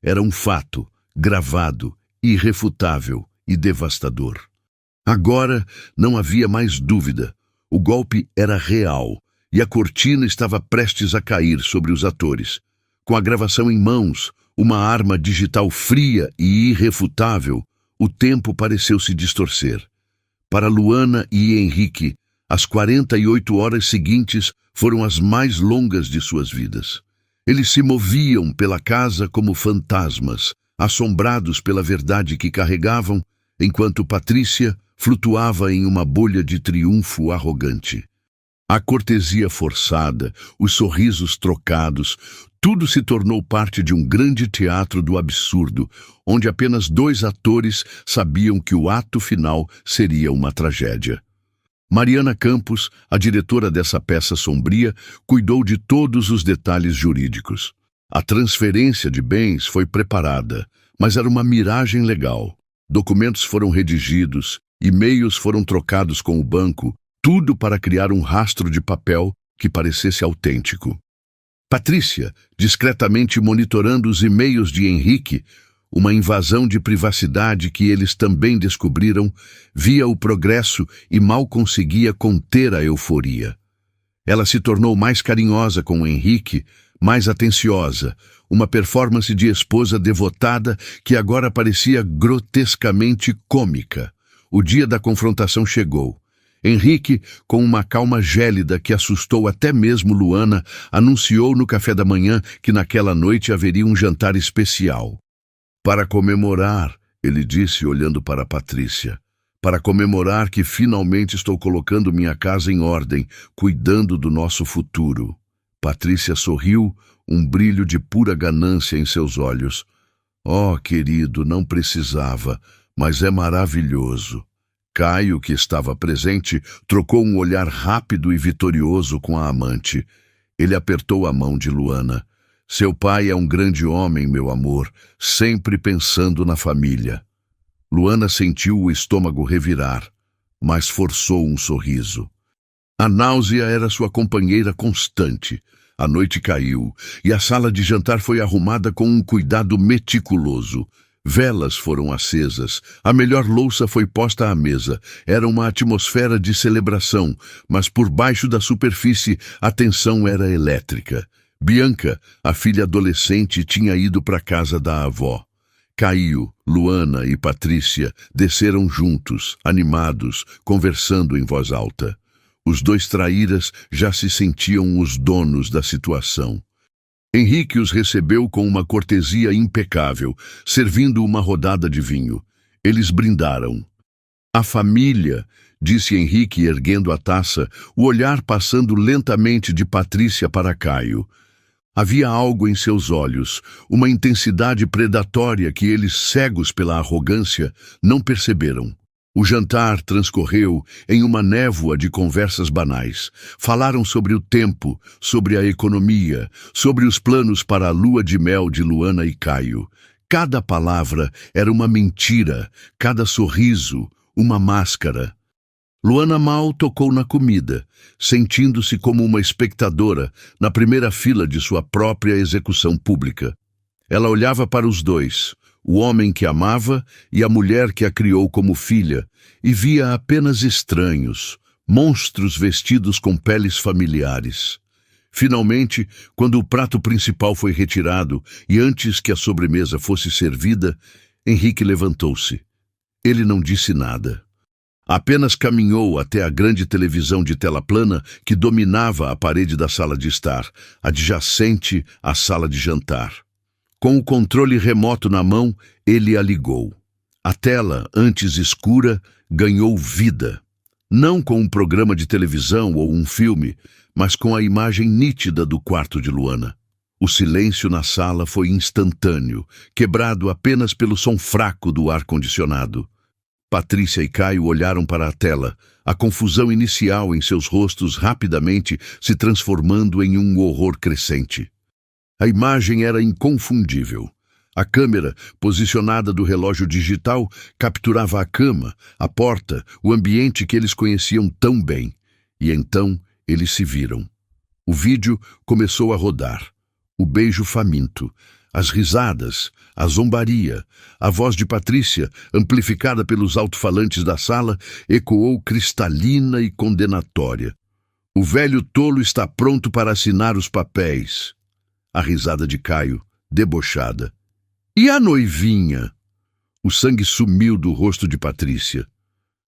A: Era um fato, gravado, irrefutável e devastador. Agora não havia mais dúvida. O golpe era real, e a cortina estava prestes a cair sobre os atores. Com a gravação em mãos, uma arma digital fria e irrefutável, o tempo pareceu se distorcer. Para Luana e Henrique, as 48 horas seguintes foram as mais longas de suas vidas. Eles se moviam pela casa como fantasmas, assombrados pela verdade que carregavam, enquanto Patrícia flutuava em uma bolha de triunfo arrogante. A cortesia forçada, os sorrisos trocados, tudo se tornou parte de um grande teatro do absurdo, onde apenas 2 atores sabiam que o ato final seria uma tragédia. Mariana Campos, a diretora dessa peça sombria, cuidou de todos os detalhes jurídicos. A transferência de bens foi preparada, mas era uma miragem legal. Documentos foram redigidos, e-mails foram trocados com o banco, tudo para criar um rastro de papel que parecesse autêntico. Patrícia, discretamente monitorando os e-mails de Henrique, uma invasão de privacidade que eles também descobriram, via o progresso e mal conseguia conter a euforia. Ela se tornou mais carinhosa com Henrique, mais atenciosa, uma performance de esposa devotada que agora parecia grotescamente cômica. O dia da confrontação chegou. Henrique, com uma calma gélida que assustou até mesmo Luana, anunciou no café da manhã que naquela noite haveria um jantar especial. "Para comemorar", ele disse olhando para Patrícia, "para comemorar que finalmente estou colocando minha casa em ordem, cuidando do nosso futuro." Patrícia sorriu, um brilho de pura ganância em seus olhos. "Oh, querido, não precisava, mas é maravilhoso." Caio, que estava presente, trocou um olhar rápido e vitorioso com a amante. Ele apertou a mão de Luana. "Seu pai é um grande homem, meu amor, sempre pensando na família." Luana sentiu o estômago revirar, mas forçou um sorriso. A náusea era sua companheira constante. A noite caiu, e a sala de jantar foi arrumada com um cuidado meticuloso. Velas foram acesas, a melhor louça foi posta à mesa. Era uma atmosfera de celebração, mas por baixo da superfície a tensão era elétrica. Bianca, a filha adolescente, tinha ido para a casa da avó. Caio, Luana e Patrícia desceram juntos, animados, conversando em voz alta. Os 2 traíras já se sentiam os donos da situação. Henrique os recebeu com uma cortesia impecável, servindo uma rodada de vinho. Eles brindaram. "A família", disse Henrique erguendo a taça, o olhar passando lentamente de Patrícia para Caio. Havia algo em seus olhos, uma intensidade predatória que eles, cegos pela arrogância, não perceberam. O jantar transcorreu em uma névoa de conversas banais. Falaram sobre o tempo, sobre a economia, sobre os planos para a lua de mel de Luana e Caio. Cada palavra era uma mentira, cada sorriso, uma máscara. Luana mal tocou na comida, sentindo-se como uma espectadora na primeira fila de sua própria execução pública. Ela olhava para os 2, o homem que amava e a mulher que a criou como filha, e via apenas estranhos, monstros vestidos com peles familiares. Finalmente, quando o prato principal foi retirado e antes que a sobremesa fosse servida, Henrique levantou-se. Ele não disse nada. Apenas caminhou até a grande televisão de tela plana que dominava a parede da sala de estar, adjacente à sala de jantar. Com o controle remoto na mão, ele a ligou. A tela, antes escura, ganhou vida. Não com um programa de televisão ou um filme, mas com a imagem nítida do quarto de Luana. O silêncio na sala foi instantâneo, quebrado apenas pelo som fraco do ar-condicionado. Patrícia e Caio olharam para a tela, a confusão inicial em seus rostos rapidamente se transformando em um horror crescente. A imagem era inconfundível. A câmera, posicionada do relógio digital, capturava a cama, a porta, o ambiente que eles conheciam tão bem. E então eles se viram. O vídeo começou a rodar. O beijo faminto, as risadas, a zombaria, a voz de Patrícia, amplificada pelos alto-falantes da sala, ecoou cristalina e condenatória. O velho tolo está pronto para assinar os papéis. A risada de Caio, debochada. E a noivinha? O sangue sumiu do rosto de Patrícia.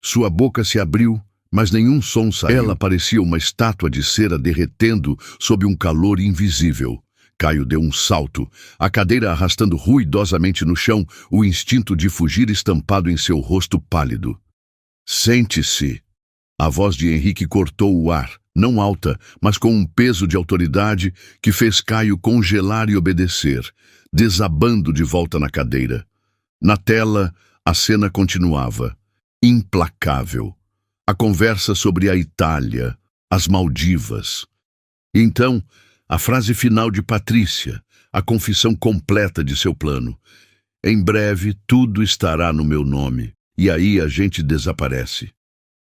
A: Sua boca se abriu, mas nenhum som saiu. Ela parecia uma estátua de cera derretendo sob um calor invisível. Caio deu um salto, a cadeira arrastando ruidosamente no chão, o instinto de fugir estampado em seu rosto pálido. Sente-se. A voz de Henrique cortou o ar, não alta, mas com um peso de autoridade que fez Caio congelar e obedecer, desabando de volta na cadeira. Na tela, a cena continuava, implacável. A conversa sobre a Itália, as Maldivas. E então, a frase final de Patrícia, a confissão completa de seu plano. Em breve, tudo estará no meu nome. E aí a gente desaparece.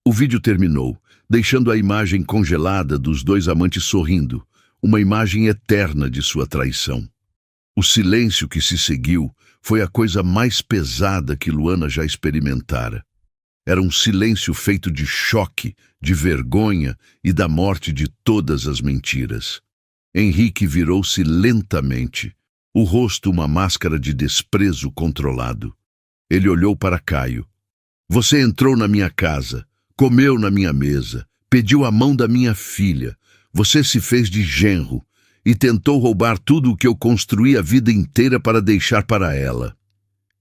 A: O vídeo terminou, deixando a imagem congelada dos dois amantes sorrindo, uma imagem eterna de sua traição. O silêncio que se seguiu foi a coisa mais pesada que Luana já experimentara. Era um silêncio feito de choque, de vergonha e da morte de todas as mentiras. Henrique virou-se lentamente, o rosto uma máscara de desprezo controlado. Ele olhou para Caio. Você entrou na minha casa, comeu na minha mesa, pediu a mão da minha filha. Você se fez de genro e tentou roubar tudo o que eu construí a vida inteira para deixar para ela.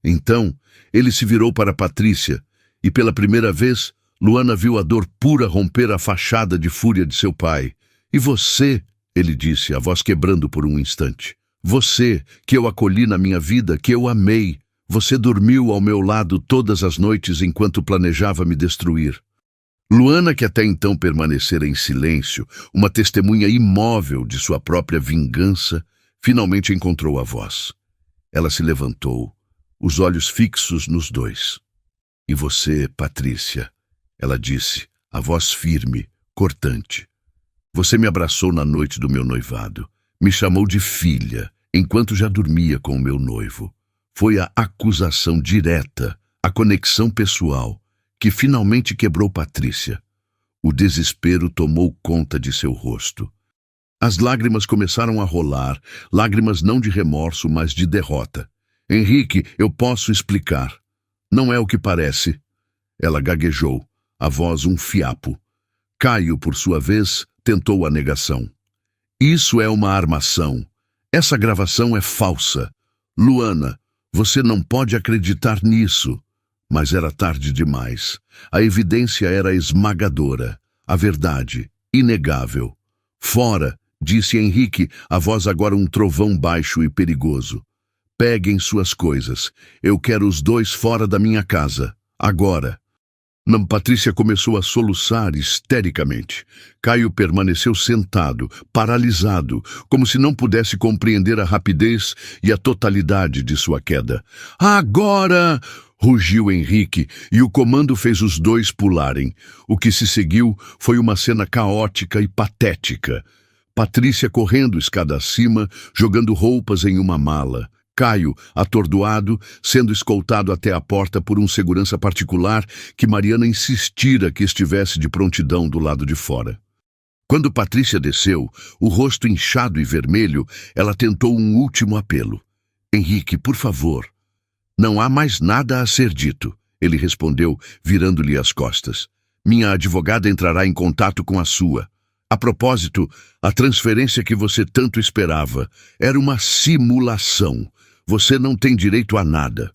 A: Então, ele se virou para Patrícia e, pela primeira vez, Luana viu a dor pura romper a fachada de fúria de seu pai. E você, ele disse, a voz quebrando por um instante. Você, que eu acolhi na minha vida, que eu amei. Você dormiu ao meu lado todas as noites enquanto planejava me destruir. Luana, que até então permanecera em silêncio, uma testemunha imóvel de sua própria vingança, finalmente encontrou a voz. Ela se levantou, os olhos fixos nos dois. E você, Patrícia, ela disse, a voz firme, cortante. Você me abraçou na noite do meu noivado, me chamou de filha, enquanto já dormia com o meu noivo. Foi a acusação direta, a conexão pessoal, que finalmente quebrou Patrícia. O desespero tomou conta de seu rosto. As lágrimas começaram a rolar, lágrimas não de remorso, mas de derrota. Henrique, eu posso explicar. Não é o que parece. Ela gaguejou, a voz um fiapo. Caio, por sua vez, tentou a negação. Isso é uma armação. Essa gravação é falsa. Luana, você não pode acreditar nisso. Mas era tarde demais. A evidência era esmagadora. A verdade, inegável. Fora, disse Henrique, a voz agora um trovão baixo e perigoso. Peguem suas coisas. Eu quero os dois fora da minha casa. Agora. Patrícia começou a soluçar histericamente. Caio permaneceu sentado, paralisado, como se não pudesse compreender a rapidez e a totalidade de sua queda. Agora! Rugiu Henrique, e o comando fez os dois pularem. O que se seguiu foi uma cena caótica e patética. Patrícia correndo escada acima, jogando roupas em uma mala. Caio, atordoado, sendo escoltado até a porta por um segurança particular que Mariana insistira que estivesse de prontidão do lado de fora. Quando Patrícia desceu, o rosto inchado e vermelho, ela tentou um último apelo. Henrique, por favor. Não há mais nada a ser dito, ele respondeu, virando-lhe as costas. Minha advogada entrará em contato com a sua. A propósito, a transferência que você tanto esperava era uma simulação. Você não tem direito a nada.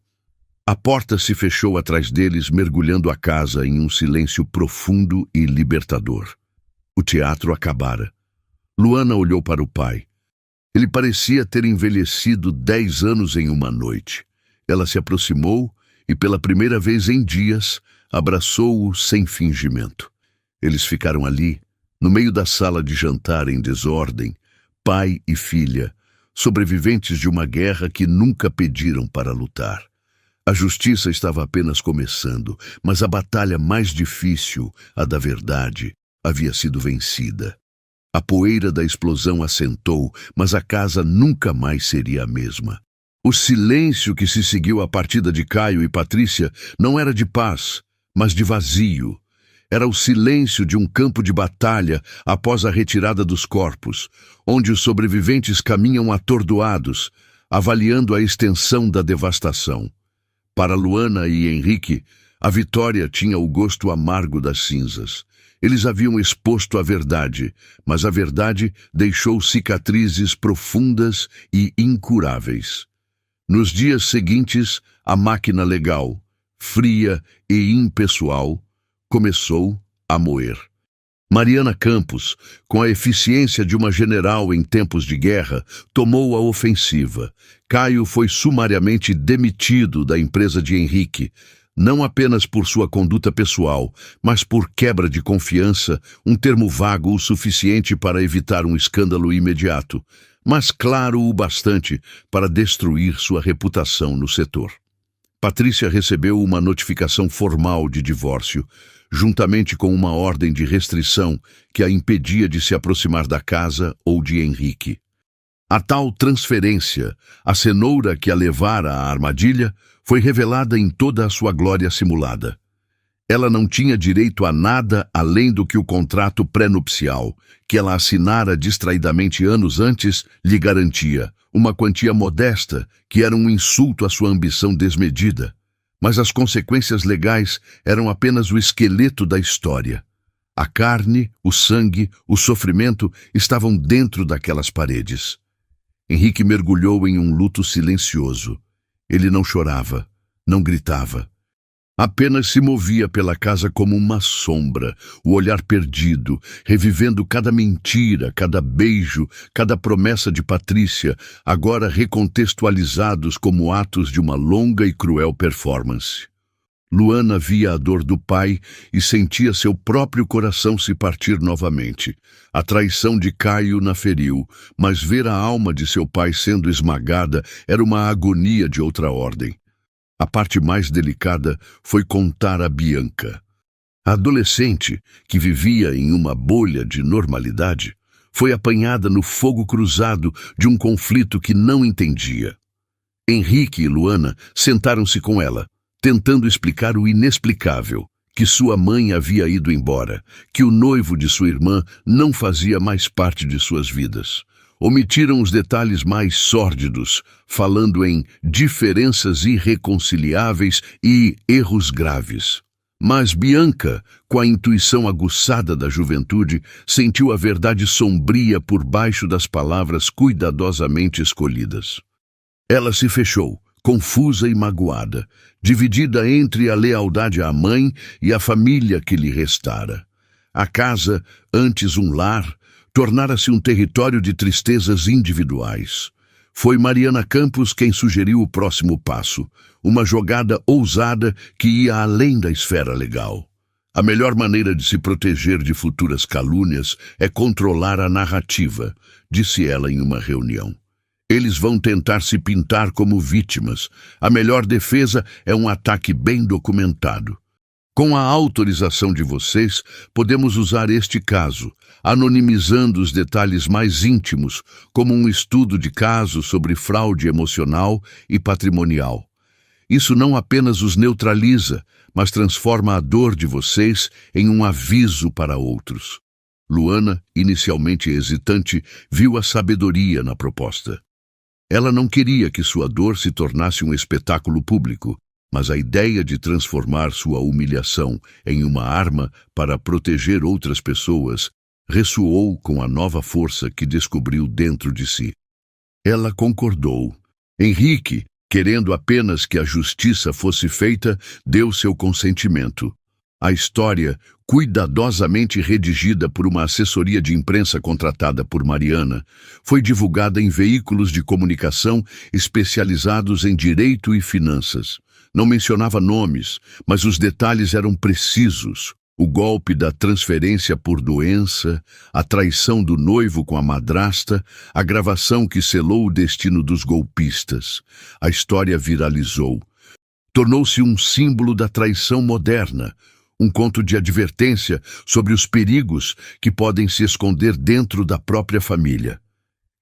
A: A porta se fechou atrás deles, mergulhando a casa em um silêncio profundo e libertador. O teatro acabara. Luana olhou para o pai. Ele parecia ter envelhecido 10 anos em uma noite. Ela se aproximou e pela primeira vez em dias abraçou-o sem fingimento. Eles ficaram ali, no meio da sala de jantar em desordem, pai e filha, sobreviventes de uma guerra que nunca pediram para lutar. A justiça estava apenas começando, mas a batalha mais difícil, a da verdade, havia sido vencida. A poeira da explosão assentou, mas a casa nunca mais seria a mesma. O silêncio que se seguiu à partida de Caio e Patrícia não era de paz, mas de vazio. Era o silêncio de um campo de batalha após a retirada dos corpos, onde os sobreviventes caminham atordoados, avaliando a extensão da devastação. Para Luana e Henrique, a vitória tinha o gosto amargo das cinzas. Eles haviam exposto a verdade, mas a verdade deixou cicatrizes profundas e incuráveis. Nos dias seguintes, a máquina legal, fria e impessoal, começou a moer. Mariana Campos, com a eficiência de uma general em tempos de guerra, tomou a ofensiva. Caio foi sumariamente demitido da empresa de Henrique, não apenas por sua conduta pessoal, mas por quebra de confiança, um termo vago o suficiente para evitar um escândalo imediato, mas claro o bastante para destruir sua reputação no setor. Patrícia recebeu uma notificação formal de divórcio, juntamente com uma ordem de restrição que a impedia de se aproximar da casa ou de Henrique. A tal transferência, a cenoura que a levara à armadilha, foi revelada em toda a sua glória simulada. Ela não tinha direito a nada além do que o contrato pré-nupcial, que ela assinara distraidamente anos antes, lhe garantia, uma quantia modesta que era um insulto à sua ambição desmedida. Mas as consequências legais eram apenas o esqueleto da história. A carne, o sangue, o sofrimento estavam dentro daquelas paredes. Henrique mergulhou em um luto silencioso. Ele não chorava, não gritava. Apenas se movia pela casa como uma sombra, o olhar perdido, revivendo cada mentira, cada beijo, cada promessa de Patrícia, agora recontextualizados como atos de uma longa e cruel performance. Luana via a dor do pai e sentia seu próprio coração se partir novamente. A traição de Caio na feriu, mas ver a alma de seu pai sendo esmagada era uma agonia de outra ordem. A parte mais delicada foi contar a Bianca. A adolescente, que vivia em uma bolha de normalidade, foi apanhada no fogo cruzado de um conflito que não entendia. Henrique e Luana sentaram-se com ela, tentando explicar o inexplicável, que sua mãe havia ido embora, que o noivo de sua irmã não fazia mais parte de suas vidas. Omitiram os detalhes mais sórdidos, falando em diferenças irreconciliáveis e erros graves. Mas Bianca, com a intuição aguçada da juventude, sentiu a verdade sombria por baixo das palavras cuidadosamente escolhidas. Ela se fechou, confusa e magoada, dividida entre a lealdade à mãe e a família que lhe restara. A casa, antes um lar, tornara-se um território de tristezas individuais. Foi Mariana Campos quem sugeriu o próximo passo, uma jogada ousada que ia além da esfera legal. A melhor maneira de se proteger de futuras calúnias é controlar a narrativa, disse ela em uma reunião. Eles vão tentar se pintar como vítimas. A melhor defesa é um ataque bem documentado. Com a autorização de vocês, podemos usar este caso, anonimizando os detalhes mais íntimos, como um estudo de caso sobre fraude emocional e patrimonial. Isso não apenas os neutraliza, mas transforma a dor de vocês em um aviso para outros. Luana, inicialmente hesitante, viu a sabedoria na proposta. Ela não queria que sua dor se tornasse um espetáculo público, mas a ideia de transformar sua humilhação em uma arma para proteger outras pessoas ressoou com a nova força que descobriu dentro de si. Ela concordou. Henrique, querendo apenas que a justiça fosse feita, deu seu consentimento. A história, cuidadosamente redigida por uma assessoria de imprensa contratada por Mariana, foi divulgada em veículos de comunicação especializados em direito e finanças. Não mencionava nomes, mas os detalhes eram precisos. O golpe da transferência por doença, a traição do noivo com a madrasta, a gravação que selou o destino dos golpistas. A história viralizou. Tornou-se um símbolo da traição moderna, um conto de advertência sobre os perigos que podem se esconder dentro da própria família.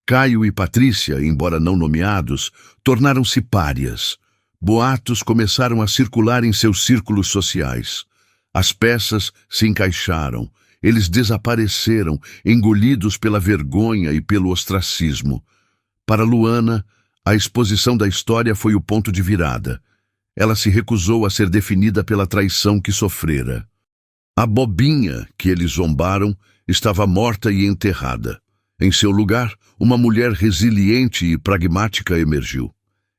A: Caio e Patrícia, embora não nomeados, tornaram-se párias. Boatos começaram a circular em seus círculos sociais. As peças se encaixaram, eles desapareceram, engolidos pela vergonha e pelo ostracismo. Para Luana, a exposição da história foi o ponto de virada. Ela se recusou a ser definida pela traição que sofrera. A bobinha que eles zombaram estava morta e enterrada. Em seu lugar, uma mulher resiliente e pragmática emergiu.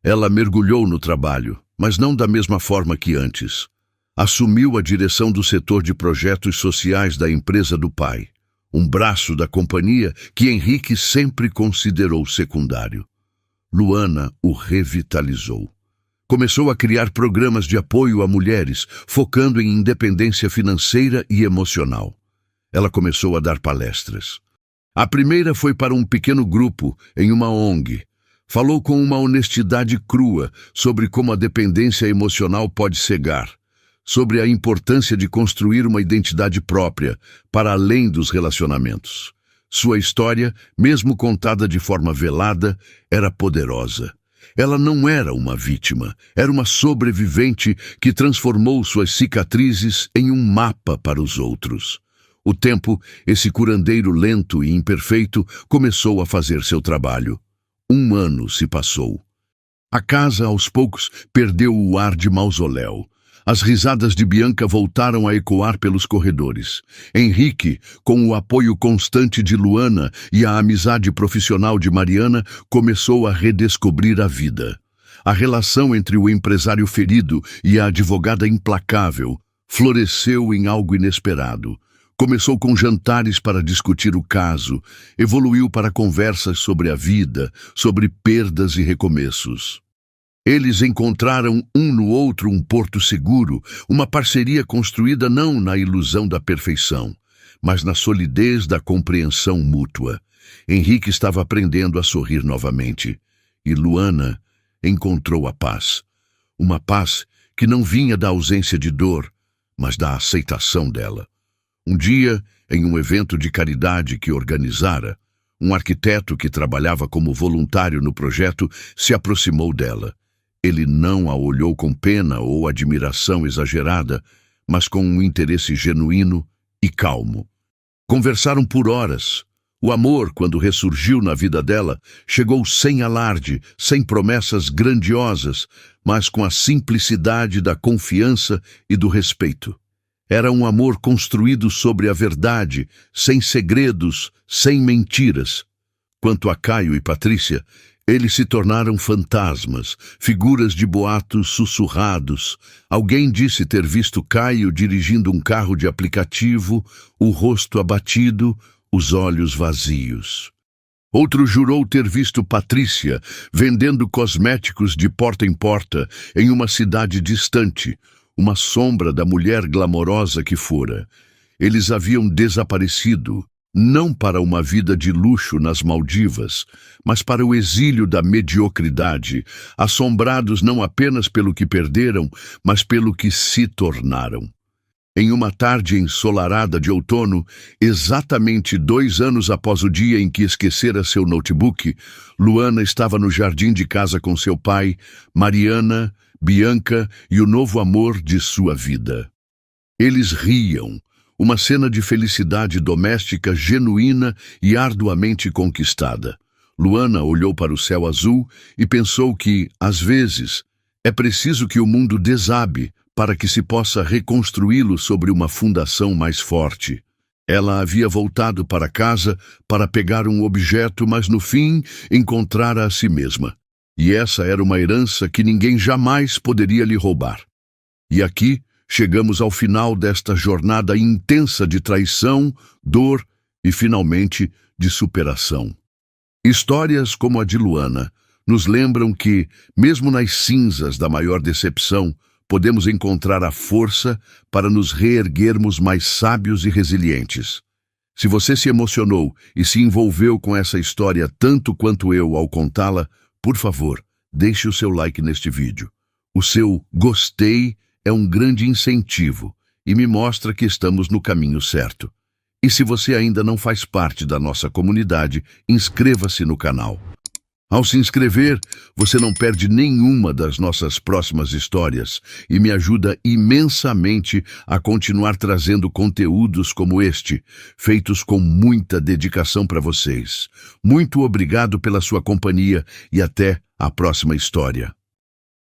A: Ela mergulhou no trabalho, mas não da mesma forma que antes. Assumiu a direção do setor de projetos sociais da empresa do pai, um braço da companhia que Henrique sempre considerou secundário. Luana o revitalizou. Começou a criar programas de apoio a mulheres, focando em independência financeira e emocional. Ela começou a dar palestras. A primeira foi para um pequeno grupo em uma ONG. Falou com uma honestidade crua sobre como a dependência emocional pode cegar, sobre a importância de construir uma identidade própria, para além dos relacionamentos. Sua história, mesmo contada de forma velada, era poderosa. Ela não era uma vítima, era uma sobrevivente que transformou suas cicatrizes em um mapa para os outros. O tempo, esse curandeiro lento e imperfeito, começou a fazer seu trabalho. 1 ano se passou. A casa, aos poucos, perdeu o ar de mausoléu. As risadas de Bianca voltaram a ecoar pelos corredores. Henrique, com o apoio constante de Luana e a amizade profissional de Mariana, começou a redescobrir a vida. A relação entre o empresário ferido e a advogada implacável floresceu em algo inesperado. Começou com jantares para discutir o caso, evoluiu para conversas sobre a vida, sobre perdas e recomeços. Eles encontraram um no outro um porto seguro, uma parceria construída não na ilusão da perfeição, mas na solidez da compreensão mútua. Henrique estava aprendendo a sorrir novamente, e Luana encontrou a paz. Uma paz que não vinha da ausência de dor, mas da aceitação dela. Um dia, em um evento de caridade que organizara, um arquiteto que trabalhava como voluntário no projeto se aproximou dela. Ele não a olhou com pena ou admiração exagerada, mas com um interesse genuíno e calmo. Conversaram por horas. O amor, quando ressurgiu na vida dela, chegou sem alarde, sem promessas grandiosas, mas com a simplicidade da confiança e do respeito. Era um amor construído sobre a verdade, sem segredos, sem mentiras. Quanto a Caio e Patrícia, eles se tornaram fantasmas, figuras de boatos sussurrados. Alguém disse ter visto Caio dirigindo um carro de aplicativo, o rosto abatido, os olhos vazios. Outro jurou ter visto Patrícia vendendo cosméticos de porta em porta em uma cidade distante, uma sombra da mulher glamourosa que fora. Eles haviam desaparecido, não para uma vida de luxo nas Maldivas, mas para o exílio da mediocridade, assombrados não apenas pelo que perderam, mas pelo que se tornaram. Em uma tarde ensolarada de outono, exatamente 2 anos após o dia em que esquecera seu notebook, Luana estava no jardim de casa com seu pai, Mariana, Bianca e o novo amor de sua vida. Eles riam. Uma cena de felicidade doméstica genuína e arduamente conquistada. Luana olhou para o céu azul e pensou que, às vezes, é preciso que o mundo desabe para que se possa reconstruí-lo sobre uma fundação mais forte. Ela havia voltado para casa para pegar um objeto, mas no fim encontrara a si mesma. E essa era uma herança que ninguém jamais poderia lhe roubar. E aqui, chegamos ao final desta jornada intensa de traição, dor e, finalmente, de superação. Histórias como a de Luana nos lembram que, mesmo nas cinzas da maior decepção, podemos encontrar a força para nos reerguermos mais sábios e resilientes. Se você se emocionou e se envolveu com essa história tanto quanto eu ao contá-la, por favor, deixe o seu like neste vídeo. O seu gostei é um grande incentivo e me mostra que estamos no caminho certo. E se você ainda não faz parte da nossa comunidade, inscreva-se no canal. Ao se inscrever, você não perde nenhuma das nossas próximas histórias e me ajuda imensamente a continuar trazendo conteúdos como este, feitos com muita dedicação para vocês. Muito obrigado pela sua companhia e até a próxima história.